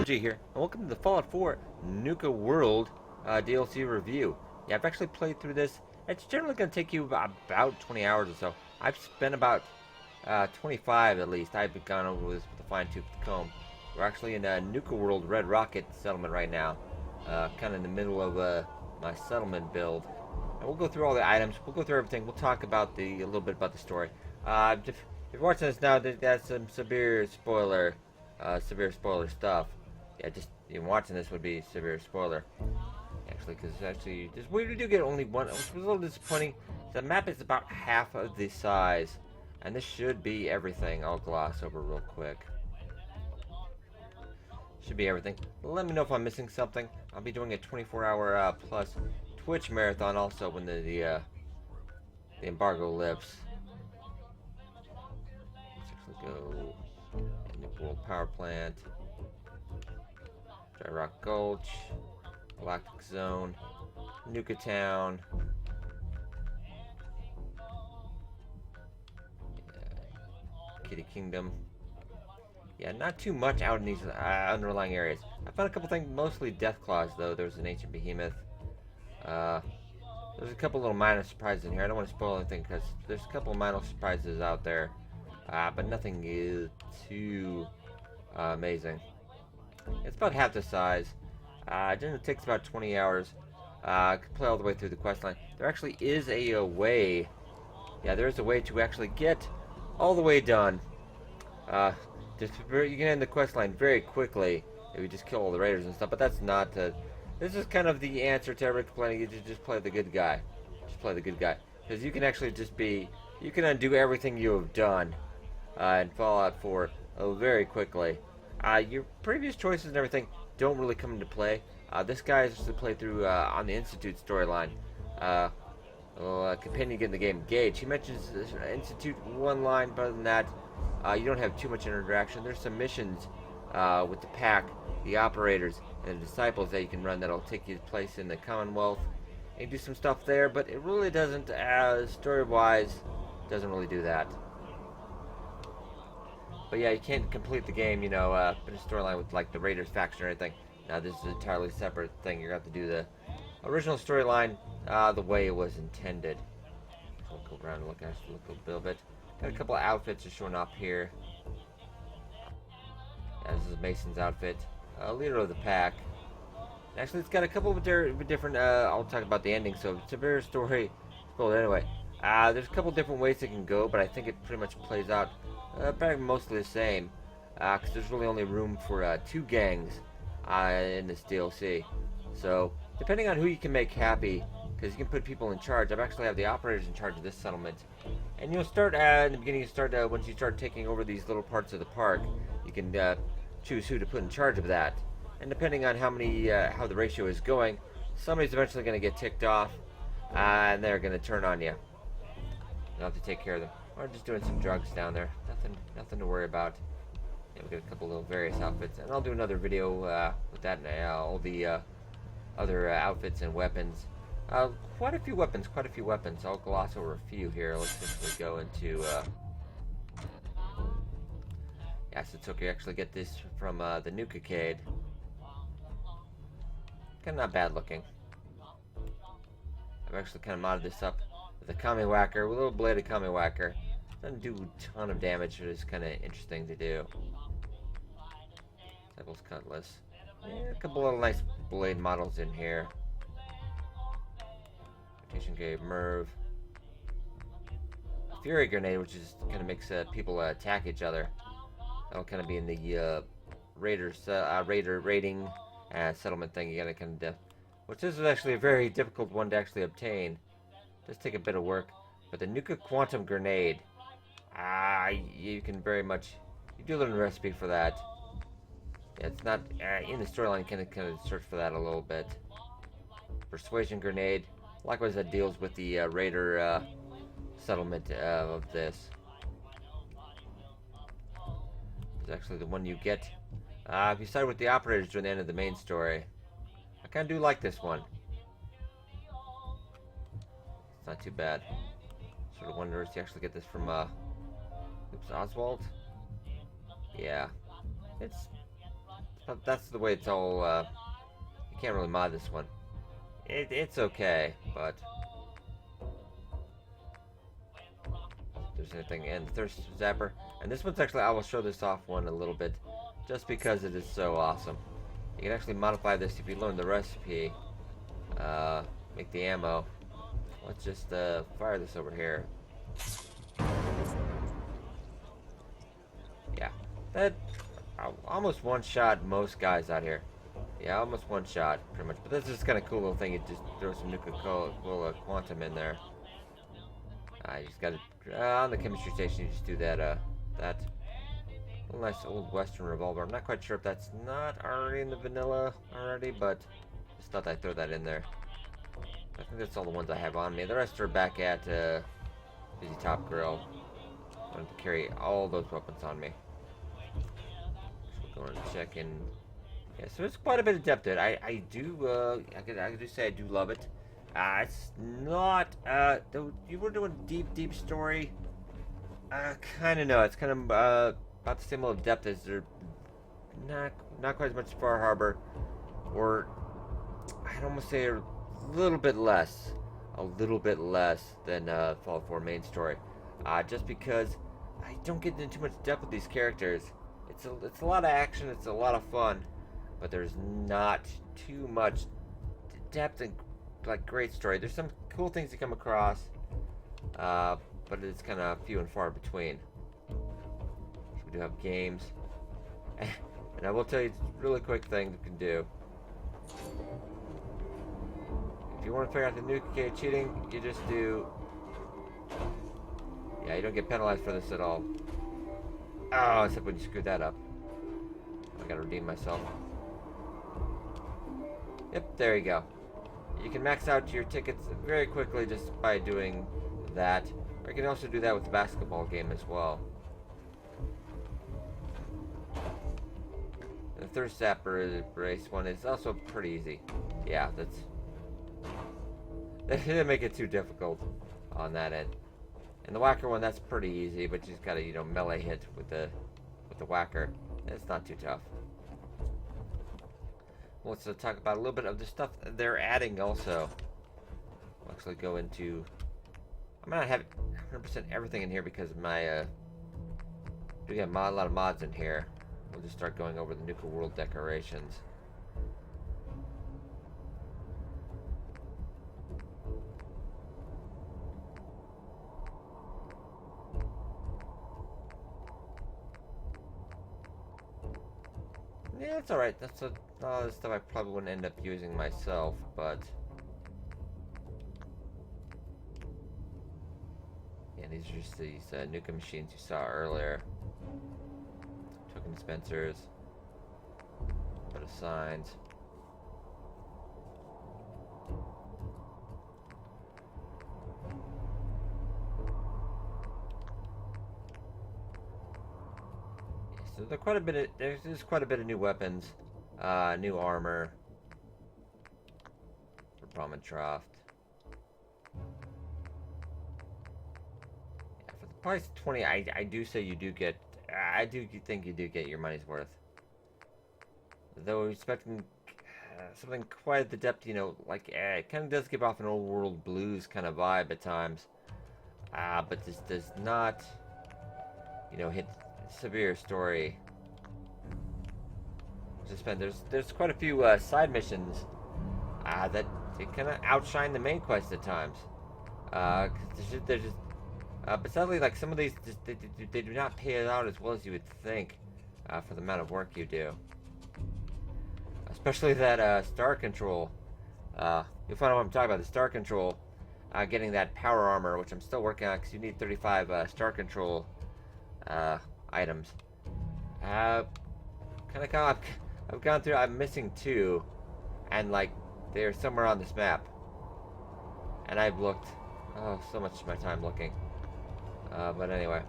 G here, and welcome to the Fallout 4 Nuka-World DLC review. Yeah, I've actually played through this. It's generally going to take you about 20 hours or so. I've spent about 25 at least. I've gone over this with a fine-tooth comb. We're actually in Nuka-World Red Rocket settlement right now, kind of in the middle of my settlement build. And we'll go through all the items. We'll go through everything. We'll talk about a little bit about the story. If you're watching this now, that's some severe spoiler stuff. Yeah, just even watching this would be severe spoiler. Actually, because just we do get only one. It was a little disappointing. The map is about half of the size, and this should be everything. I'll gloss over real quick. Should be everything. Let me know if I'm missing something. I'll be doing a 24-hour plus Twitch marathon also when the embargo lifts. Let's actually go Nuka-World Power Plant, Dry Rock Gulch, Galactic Zone, Nuka Town, Kitty Kingdom. Yeah, not too much out in these underlying areas. I found a couple things, mostly Death Claws though. There's an ancient behemoth. There's a couple little minor surprises in here. I don't want to spoil anything because there's a couple of minor surprises out there, but nothing is too amazing. It's about half the size. Generally takes about 20 hours. I could play all the way through the quest line. There actually is a way. Yeah, there is a way to actually get all the way done. You can end the quest line very quickly if you just kill all the raiders and stuff. But that's not. This is kind of the answer to every complaint. You just play the good guy. Just play the good guy, because you can actually just be. You can undo everything you have done in Fallout 4 very quickly. Your previous choices and everything don't really come into play. This guy is just to play through on the Institute storyline. Companion in the game, Gage. He mentions Institute one line, but other than that, you don't have too much interaction. There's some missions with the pack, the operators, and the disciples that you can run that'll take you to place in the Commonwealth and do some stuff there, but it really doesn't, story-wise, doesn't really do that. But yeah, you can't complete the game, in a storyline with like the Raiders faction or anything. Now this is an entirely separate thing. You're going to have to do the original storyline the way it was intended. We'll go around and look a little bit. Got a couple of outfits just showing up here. Yeah, this is Mason's outfit. Leader of the pack. Actually, it's got a couple of different, I'll talk about the ending, so it's a very story. Well, anyway, there's a couple different ways it can go, but I think it pretty much plays out probably mostly the same. Because there's really only room for 2 gangs in this DLC. So, depending on who you can make happy, because you can put people in charge. I actually have the operators in charge of this settlement. And you'll start in the beginning. Once you start taking over these little parts of the park, you can choose who to put in charge of that. And depending on how the ratio is going, somebody's eventually going to get ticked off, and they're going to turn on you. You'll have to take care of them. Or just doing some drugs down there. Nothing to worry about. Yeah, we got a couple little various outfits, and I'll do another video with that and all the other outfits and weapons. Quite a few weapons. I'll gloss over a few here. Let's simply go into. Yeah, so it's okay. Actually, get this from the Nuka-Cade. Kind of not bad looking. I've actually kind of modded this up with a Kami Whacker, a little bladed Kami Whacker. Doesn't do a ton of damage, but it's kind of interesting to do. Cycles Cutlass. Yeah, a couple little nice blade models in here. Rotation Gave Merv. Fury Grenade, which is kind of makes people attack each other. That'll kind of be in the Raider raiding settlement thing. You gotta kind of, which this is actually a very difficult one to actually obtain. Does take a bit of work, but the Nuka Quantum Grenade, you can very much. You do learn a recipe for that. Yeah, it's not in the storyline. Kind of search for that a little bit. Persuasion Grenade. Likewise, that deals with the Raider settlement of this. It's actually the one you get if you side with the operators during the end of the main story. I kind of do like this one. It's not too bad. Sort of wonder if you actually get this from Oswald. Yeah, it's that's the way it's all. You can't really mod this one. It's okay, but if there's anything in the thirst zapper, and this one's actually I will show this off one a little bit, just because it is so awesome. You can actually modify this if you learn the recipe. Make the ammo. Let's just fire this over here. Yeah, that almost one shot most guys out here. Yeah, almost one shot, pretty much. But this is kind of cool little thing. You just throw some Nuka-Cola quantum in there. You just got to on the chemistry station. You just do that. That little nice old Western revolver. I'm not quite sure if that's not already in the vanilla already, but just thought I'd throw that in there. I think that's all the ones I have on me. The rest are back at Busy Top Grill. I wanted to carry all those weapons on me. So we're going to check in. Yeah, so it's quite a bit of depth to it. I could just say I do love it. It's not though you were doing deep story. Kind of no. It's kind of about the same level of depth as they're not quite as much Far Harbor, or I'd almost say a little bit less than Fallout 4 main story. Just because I don't get into too much depth with these characters. It's a lot of action. It's a lot of fun. But there's not too much depth and like great story. There's some cool things you come across, but it's kind of few and far between. So we do have games, and I will tell you a really quick thing you can do. If you want to figure out the Nuka cheating, you just do. Yeah, you don't get penalized for this at all. Oh, except when you screwed that up. I gotta redeem myself. Yep, there you go. You can max out your tickets very quickly just by doing that. Or you can also do that with the basketball game as well. And the thirst zapper race one is also pretty easy. Yeah, they didn't make it too difficult on that end. And the whacker one, that's pretty easy, but you just gotta, melee hit with the whacker. It's not too tough. Let's talk about a little bit of the stuff they're adding also. We'll actually go into. I might not have 100% everything in here because my do get a lot of mods in here. We'll just start going over the Nuka-World decorations. Yeah, it's alright. That's a lot of stuff I probably wouldn't end up using myself, but yeah, these are just these Nuka machines you saw earlier. Token dispensers, bit of signs. So there's quite a bit of new weapons, new armor for Promentroft. Yeah, for the price of 20, I do say you do get. I do think you do get your money's worth. Though expecting something quite at the depth, like it kind of does give off an old world blues kind of vibe at times. But this does not, hit severe story. There's quite a few side missions that kind of outshine the main quest at times. They're just but sadly, like some of these, they do not pay it out as well as you would think for the amount of work you do. Especially that star control. You'll find out what I'm talking about. The star control, getting that power armor, which I'm still working on because you need 35 star control items. I've gone through. I'm missing 2, and like they're somewhere on this map. And I've looked. Oh, so much of my time looking. But anyway.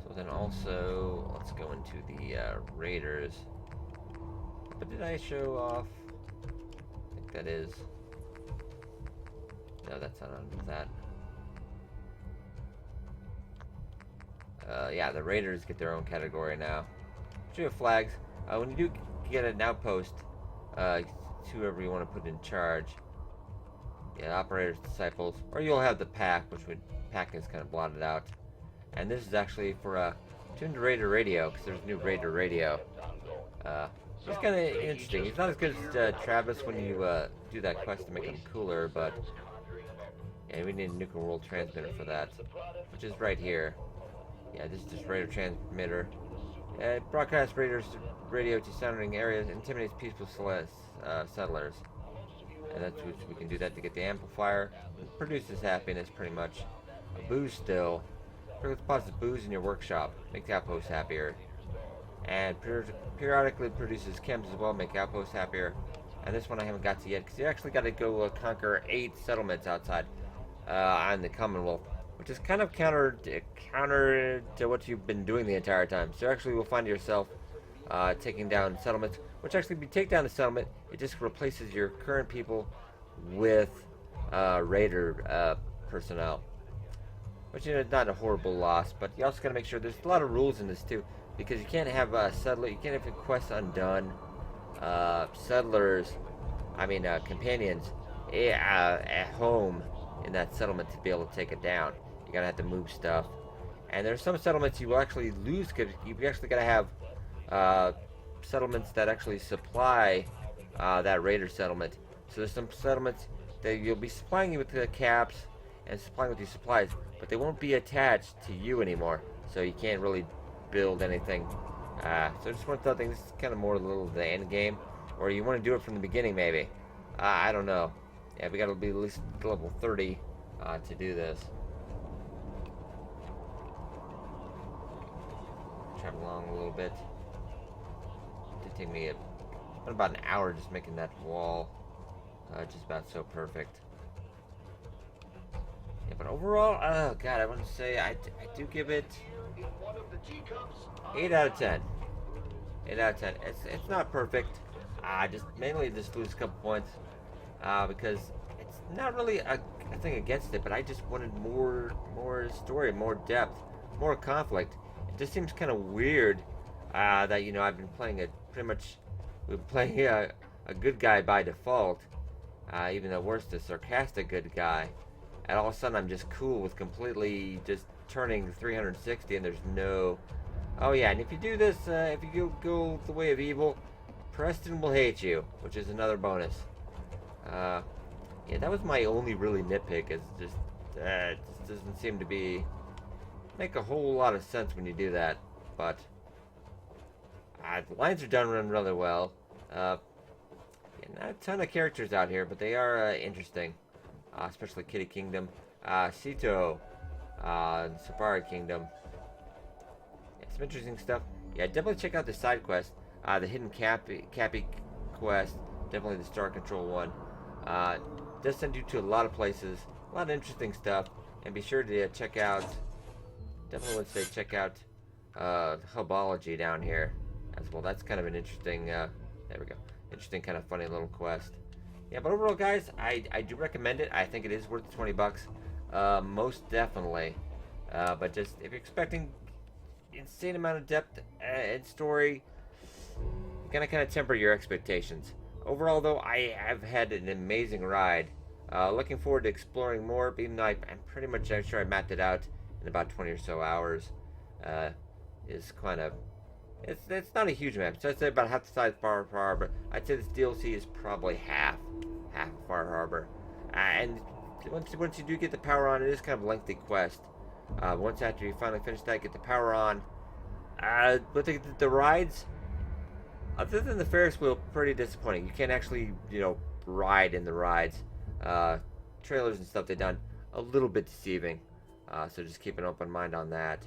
So then also, let's go into the Raiders. But did I show off? I think that is. No, that's not on that. Yeah, the raiders get their own category now. But you have flags. When you do get an outpost, whoever you want to put in charge, yeah, operators, disciples, or you'll have the pack, which would pack is kind of blotted out. And this is actually for tuned to Raider Radio, because there's a new Raider Radio. It's kind of interesting. He's not as good as Travis when you do that quest to make him cooler, but yeah, we need a Nuka-World transmitter for that, which is right here. Yeah, this is just Raider transmitter. It broadcasts Raiders radio to surrounding areas, intimidates peaceful settlers. And that's what we can do that to get the amplifier. It produces happiness, pretty much. A booze still. Deposits booze in your workshop. Make the outpost happier. And periodically produces chems as well, make outposts happier. And this one I haven't got to yet, because you actually got to go conquer 8 settlements outside on the Commonwealth, which is kind of counter to what you've been doing the entire time. So actually you'll find yourself taking down settlements, which actually, if you take down a settlement, it just replaces your current people with raider personnel. Which is not a horrible loss, but you also got to make sure there's a lot of rules in this too, because you can't have settler, you can't have quests undone, settlers, companions at home in that settlement to be able to take it down. You're gonna have to move stuff, and there's some settlements you will actually lose because you actually gotta have settlements that actually supply that raider settlement. So there's some settlements that you'll be supplying you with the caps and supplying with these supplies, but they won't be attached to you anymore, so you can't really build anything. So I just want to think this is kind of more a little the end game, or you want to do it from the beginning maybe. I don't know. Yeah, we got to be at least level 30 to do this. Travel along a little bit. It did take me about an hour just making that wall just about so perfect. Yeah, but overall, oh god, I want to say I do give it 8 out of 10. 8 out of 10. It's not perfect. I just mainly lose a couple points because it's not really a thing against it, but I just wanted more story, more depth, more conflict. It just seems kind of weird that I've been playing we're playing a good guy by default, even though we're the sarcastic good guy. And all of a sudden I'm just cool with completely just turning 360 and there's no... Oh yeah, and if you do this, if you go the way of evil, Preston will hate you, which is another bonus. Yeah, that was my only really nitpick, is just doesn't seem to make a whole lot of sense when you do that. But the lines are done really well. Yeah, not a ton of characters out here, but they are interesting. Especially Kitty Kingdom, Sito, Safari Kingdom. Yeah, some interesting stuff. Yeah, definitely check out the side quest, the Hidden Cappy quest, definitely the Star Control one. Does send you to a lot of places, a lot of interesting stuff, and be sure to check out, definitely would say check out Hubology down here as well. That's kind of an interesting, there we go, interesting kind of funny little quest. Yeah, but overall, guys, I do recommend it. I think it is worth the 20 bucks, most definitely. But just, if you're expecting insane amount of depth and story, you're gonna kind of temper your expectations. Overall, though, I have had an amazing ride. Looking forward to exploring more, even though I'm pretty much sure I mapped it out in about 20 or so hours. Is kind of... It's not a huge map, so I'd say about half the size of Far Harbor. I'd say this DLC is probably half of Far Harbor. And once you do get the power on, it is kind of a lengthy quest. Once after you finally finish that, get the power on. But the rides, other than the Ferris wheel, pretty disappointing. You can't actually, ride in the rides. Trailers and stuff they've done a little bit deceiving. So just keep an open mind on that.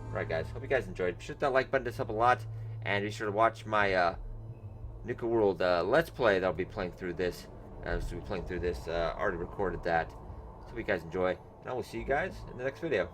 Alright guys, hope you guys enjoyed. Be sure to hit that like button, does help a lot. And be sure to watch my Nuka-World Let's Play that I'll be playing through this. Already recorded that. So hope you guys enjoy. And I will see you guys in the next video.